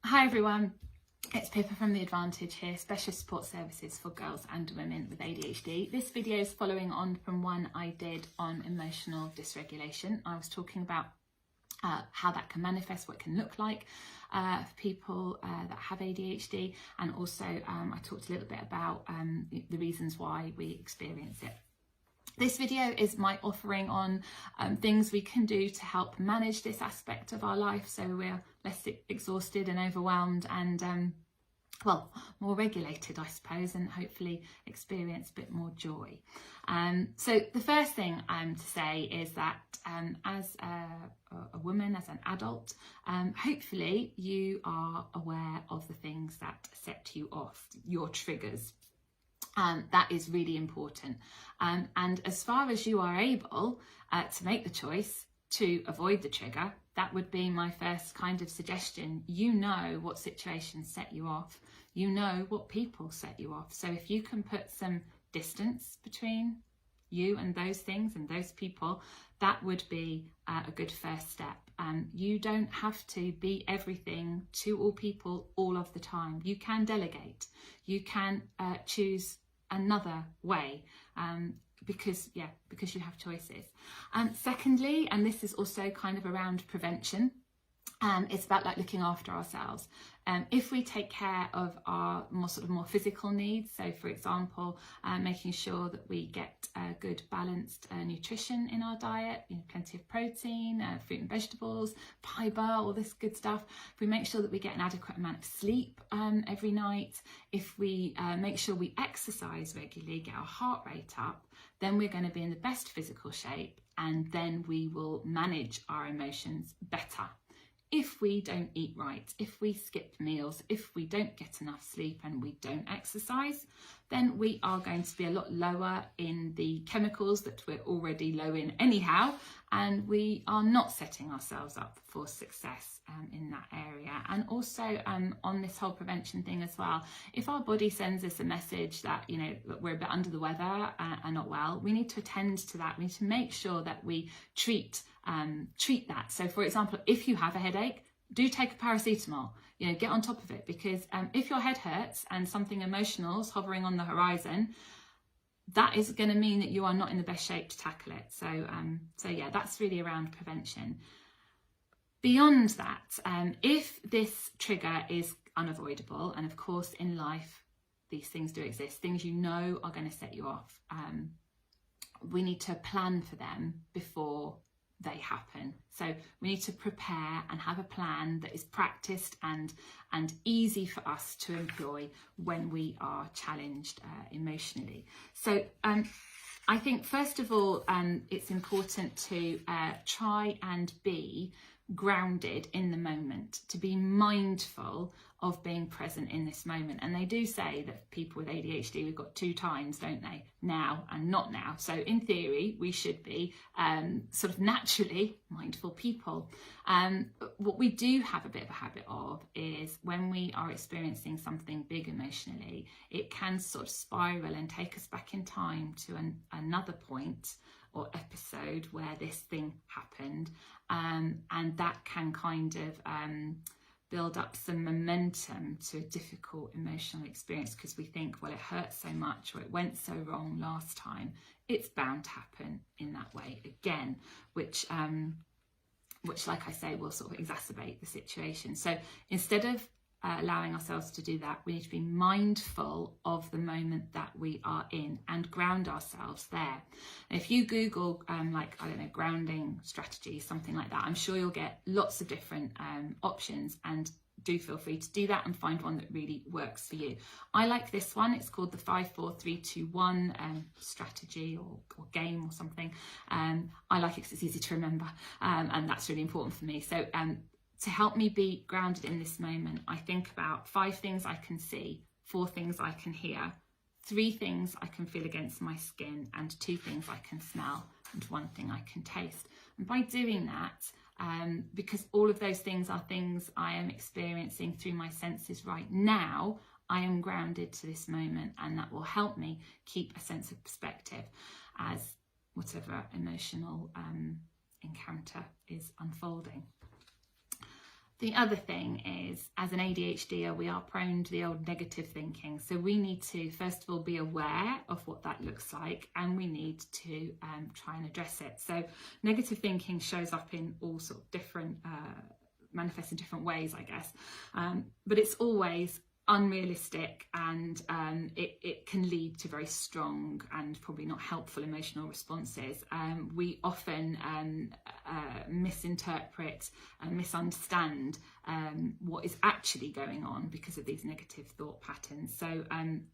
Hi everyone, it's Pippa from the Advantage here, specialist support services for girls and women with ADHD. This video is following on from one I did on emotional dysregulation. I was talking about how that can manifest, what it can look like for people that have ADHD, and also I talked a little bit about the reasons why we experience it. This video is my offering on things we can do to help manage this aspect of our life so we're less exhausted and overwhelmed and well, more regulated, I suppose, and hopefully experience a bit more joy. So the first thing to say is that as a woman, as an adult, hopefully you are aware of the things that set you off, your triggers. That is really important. And as far as you are able to make the choice to avoid the trigger, that would be my first kind of suggestion. You know what situations set you off. You know what people set you off. So if you can put some distance between you and those things and those people, that would be a good first step. You don't have to be everything to all people all of the time. You can delegate. You can choose another way because you have choices. Secondly, and this is also kind of around prevention, it's about like looking after ourselves. If we take care of our more physical needs, so for example, making sure that we get good balanced nutrition in our diet, plenty of protein, fruit and vegetables, fibre, all this good stuff. If we make sure that we get an adequate amount of sleep every night, if we make sure we exercise regularly, get our heart rate up, then we're going to be in the best physical shape, and then we will manage our emotions better. If we don't eat right, if we skip meals, if we don't get enough sleep and we don't exercise, then we are going to be a lot lower in the chemicals that we're already low in anyhow, and we are not setting ourselves up for success in that area. And also on this whole prevention thing as well, if our body sends us a message that, that we're a bit under the weather and not well, we need to attend to that. We need to make sure that we treat that. So for example, if you have a headache, do take a paracetamol, get on top of it, because if your head hurts and something emotional is hovering on the horizon, that is going to mean that you are not in the best shape to tackle it. So yeah, that's really around prevention. Beyond that, if this trigger is unavoidable, and of course in life these things do exist, things are going to set you off, we need to plan for them before they happen. So we need to prepare and have a plan that is practiced and easy for us to employ when we are challenged emotionally. So I think first of all, it's important to try and be grounded in the moment, to be mindful of being present in this moment. And they do say that people with ADHD, we've got two times, don't they? Now and not now. So in theory, we should be sort of naturally mindful people. What we do have a bit of a habit of is when we are experiencing something big emotionally, it can sort of spiral and take us back in time to another point or episode where this thing happened, and that can kind of build up some momentum to a difficult emotional experience, because we think, well, it hurt so much or it went so wrong last time, it's bound to happen in that way again, which like I say, will sort of exacerbate the situation. So instead of allowing ourselves to do that, we need to be mindful of the moment that we are in and ground ourselves there. And if you Google grounding strategies, something like that, I'm sure you'll get lots of different options, and do feel free to do that and find one that really works for you. I like this one. It's called the 5-4-3-2-1 strategy or game or something. I like it because it's easy to remember, and that's really important for me. So to help me be grounded in this moment, I think about 5 things I can see, 4 things I can hear, 3 things I can feel against my skin, and 2 things I can smell, and 1 thing I can taste. And by doing that, because all of those things are things I am experiencing through my senses right now, I am grounded to this moment, and that will help me keep a sense of perspective as whatever emotional encounter is unfolding. The other thing is, as an ADHDer, we are prone to the old negative thinking. So we need to, first of all, be aware of what that looks like, and we need to try and address it. So negative thinking shows up in all sort of different, manifests in different ways, I guess. But it's always unrealistic, and it can lead to very strong and probably not helpful emotional responses. We often misinterpret and misunderstand what is actually going on because of these negative thought patterns. So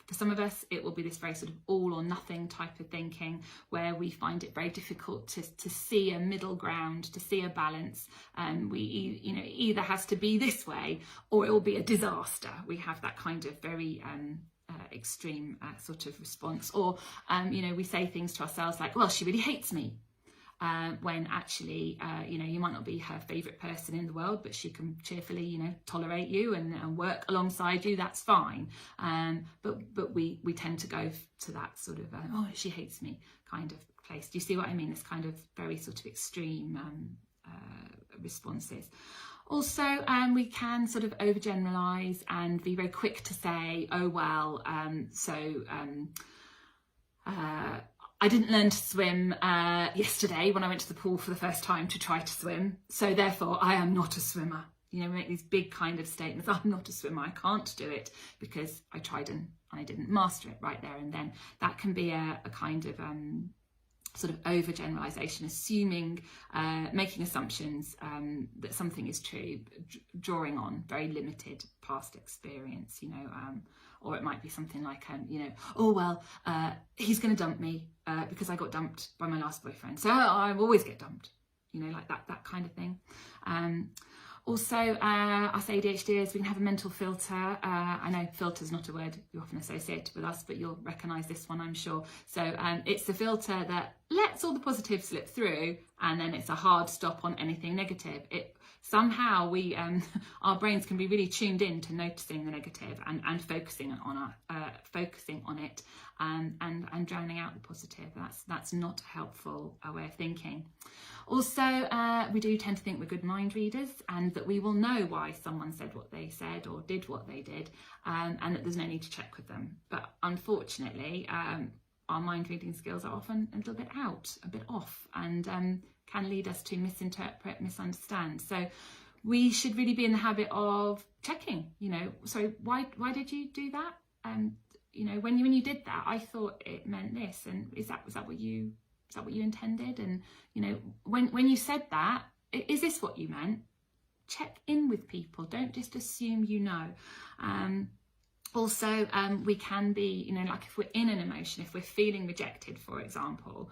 for some of us, it will be this very sort of all or nothing type of thinking, where we find it very difficult to see a middle ground, to see a balance. We either has to be this way or it will be a disaster. We have that kind of very extreme sort of response, or we say things to ourselves like, well, she really hates me, when actually you might not be her favorite person in the world, but she can cheerfully tolerate you and work alongside you. That's fine. But we tend to go to that sort of oh, she hates me kind of place. Do you see what I mean? This kind of very sort of extreme responses. Also, we can sort of overgeneralise and be very quick to say, oh, well, I didn't learn to swim yesterday when I went to the pool for the first time to try to swim, so therefore I am not a swimmer. We make these big kind of statements. I'm not a swimmer, I can't do it because I tried and I didn't master it right there and then. That can be a kind of sort of overgeneralization, assuming, making assumptions that something is true, drawing on very limited past experience, or it might be something like, oh, well, he's going to dump me because I got dumped by my last boyfriend, so I always get dumped, like that kind of thing. Also, us ADHDers, we can have a mental filter. I know filter's not a word you often associate with us, but you'll recognise this one, I'm sure. So it's the filter that lets all the positives slip through, and then it's a hard stop on anything negative. Somehow our brains can be really tuned in to noticing the negative and focusing on it and drowning out the positive. That's not a helpful way of thinking. Also, we do tend to think we're good mind readers, and that we will know why someone said what they said or did what they did, and that there's no need to check with them. But unfortunately, our mind reading skills are often a little bit a bit off, and can lead us to misinterpret, misunderstand. So we should really be in the habit of checking, sorry, why did you do that? When you did that, I thought it meant this, and was that what you intended? And when you said that, is this what you meant? Check in with people, don't just assume Also, we can be, like if we're in an emotion, if we're feeling rejected, for example,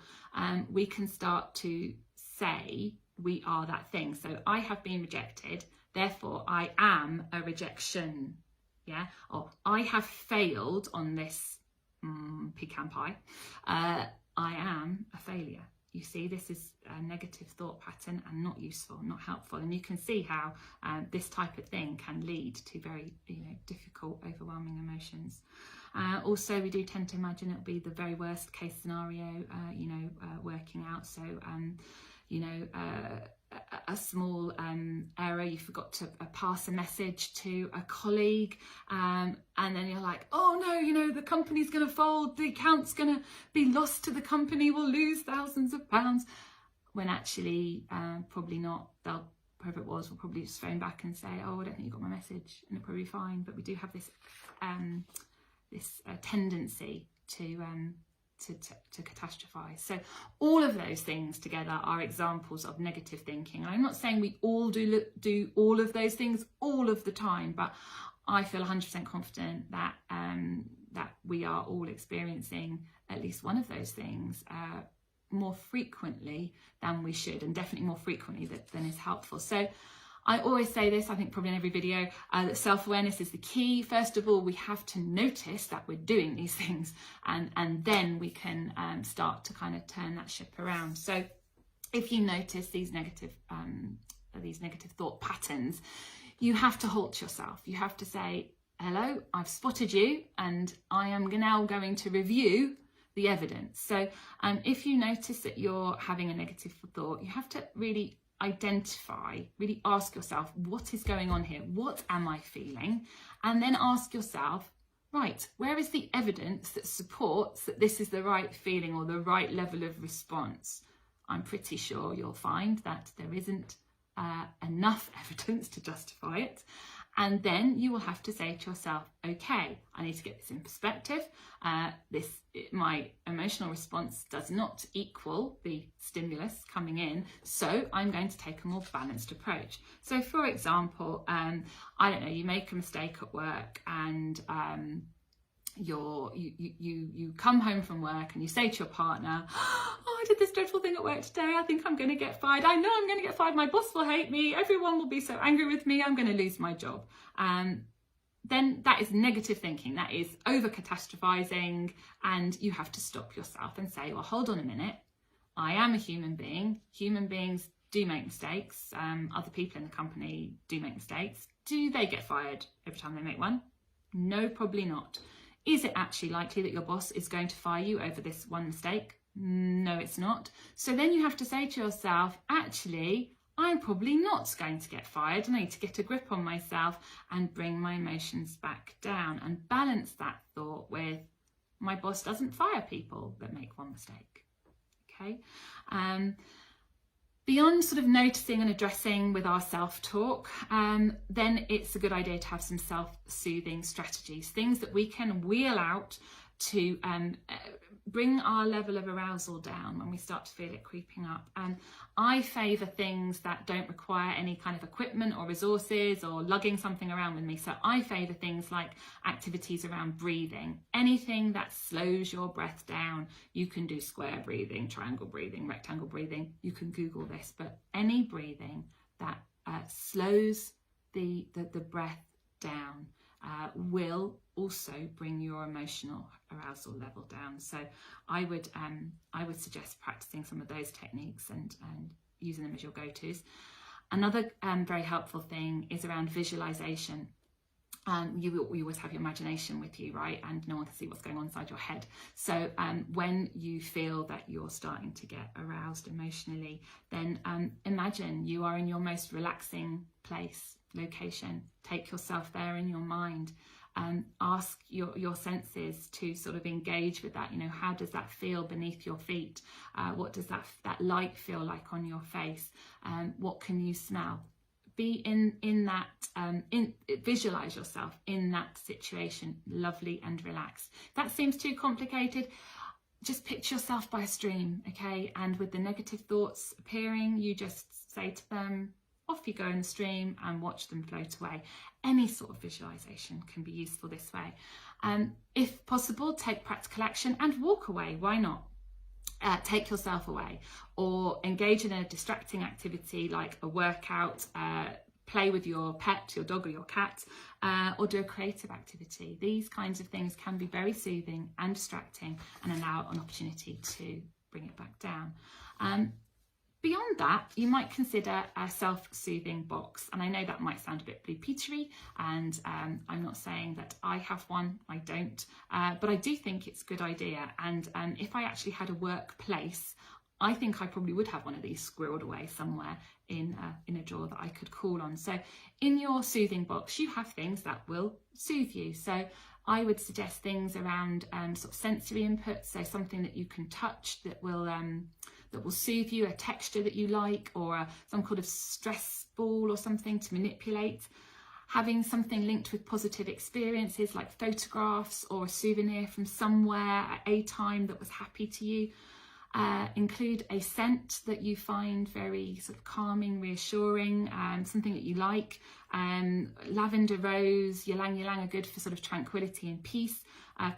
we can start to say we are that thing. So I have been rejected, therefore I am a rejection. Yeah. Or I have failed on this pecan pie. I am a failure. You see, this is a negative thought pattern and not useful, not helpful. And you can see how this type of thing can lead to very, difficult, overwhelming emotions. Also, we do tend to imagine it'll be the very worst case scenario, working out. So, a small error, you forgot to pass a message to a colleague, and then you're like, oh no, the company's going to fold, the account's going to be lost to the company, we'll lose thousands of pounds, when actually probably not. Whoever it was will probably just phone back and say, oh, I don't think you got my message, and it'll probably be fine. But we do have this tendency to catastrophize. So all of those things together are examples of negative thinking. And I'm not saying we all do all of those things all of the time, but I feel 100% confident that that we are all experiencing at least one of those things more frequently than we should, and definitely more frequently than is helpful. So I always say this, I think probably in every video, that self-awareness is the key. First of all, we have to notice that we're doing these things, and then we can start to kind of turn that ship around. So if you notice these negative thought patterns, you have to halt yourself. You have to say, hello, I've spotted you, and I am now going to review the evidence. So if you notice that you're having a negative thought, you have to really identify, really ask yourself, what is going on here? What am I feeling? And then ask yourself, right, where is the evidence that supports that this is the right feeling or the right level of response? I'm pretty sure you'll find that there isn't enough evidence to justify it. And then you will have to say to yourself, okay, I need to get this in perspective. My emotional response does not equal the stimulus coming in, so I'm going to take a more balanced approach. So for example, I don't know, you make a mistake at work and you come home from work and you say to your partner, oh, I did this dreadful thing at work today, I think I'm going to get fired, I know I'm going to get fired, my boss will hate me, everyone will be so angry with me, I'm going to lose my job. Then that is negative thinking, that is over catastrophizing, and you have to stop yourself and say, well, hold on a minute, I am a human being, human beings do make mistakes, other people in the company do make mistakes. Do they get fired every time they make one? No, probably not. Is it actually likely that your boss is going to fire you over this one mistake? No, it's not. So then you have to say to yourself, actually, I'm probably not going to get fired. I need to get a grip on myself and bring my emotions back down and balance that thought with, my boss doesn't fire people that make one mistake. Okay. Beyond sort of noticing and addressing with our self-talk, then it's a good idea to have some self-soothing strategies, things that we can wheel out to bring our level of arousal down when we start to feel it creeping up. I favour things that don't require any kind of equipment or resources or lugging something around with me. So I favour things like activities around breathing, anything that slows your breath down. You can do square breathing, triangle breathing, rectangle breathing. You can Google this, but any breathing that slows the breath down will also bring your emotional arousal level down. So I would suggest practicing some of those techniques and using them as your go-tos. Another very helpful thing is around visualization. You always have your imagination with you, right? And no one can see what's going on inside your head. So when you feel that you're starting to get aroused emotionally, then imagine you are in your most relaxing place, location. Take yourself there in your mind. Ask your senses to sort of engage with that. You know, how does that feel beneath your feet? What does that light feel like on your face? What can you smell? Be in that, visualize yourself in that situation, lovely and relaxed. If that seems too complicated, just picture yourself by a stream, okay? And with the negative thoughts appearing, you just say to them, off you go in the stream and watch them float away. Any sort of visualization can be useful this way. If possible, take practical action and walk away. Why not? Take yourself away or engage in a distracting activity like a workout, play with your pet, your dog or your cat, or do a creative activity. These kinds of things can be very soothing and distracting and allow an opportunity to bring it back down. Beyond that, you might consider a self-soothing box. And I know that might sound a bit blue-petery, and I'm not saying that I have one, I don't, but I do think it's a good idea. And if I actually had a workplace, I think I probably would have one of these squirreled away somewhere in a drawer that I could call on. So in your soothing box, you have things that will soothe you. So I would suggest things around sort of sensory input, so something that you can touch that will soothe you, a texture that you like, or some kind of stress ball or something to manipulate. Having something linked with positive experiences like photographs or a souvenir from somewhere at a time that was happy to you. Include a scent that you find very sort of calming, reassuring, something that you like. Lavender, rose, ylang ylang are good for sort of tranquility and peace.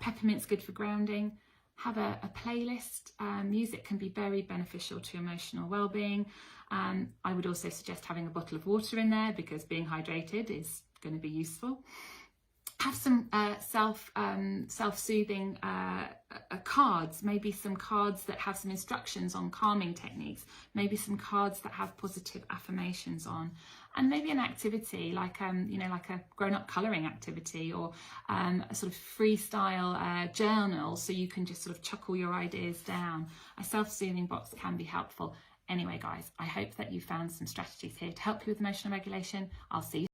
Peppermint's good for grounding. Have a playlist. Music can be very beneficial to emotional well-being. I would also suggest having a bottle of water in there because being hydrated is going to be useful. Have some self-soothing cards, maybe some cards that have some instructions on calming techniques, maybe some cards that have positive affirmations on, and maybe an activity like like a grown-up colouring activity, or a sort of freestyle journal, so you can just sort of chuckle your ideas down. A self-soothing box can be helpful. Anyway, guys, I hope that you found some strategies here to help you with emotional regulation. I'll see you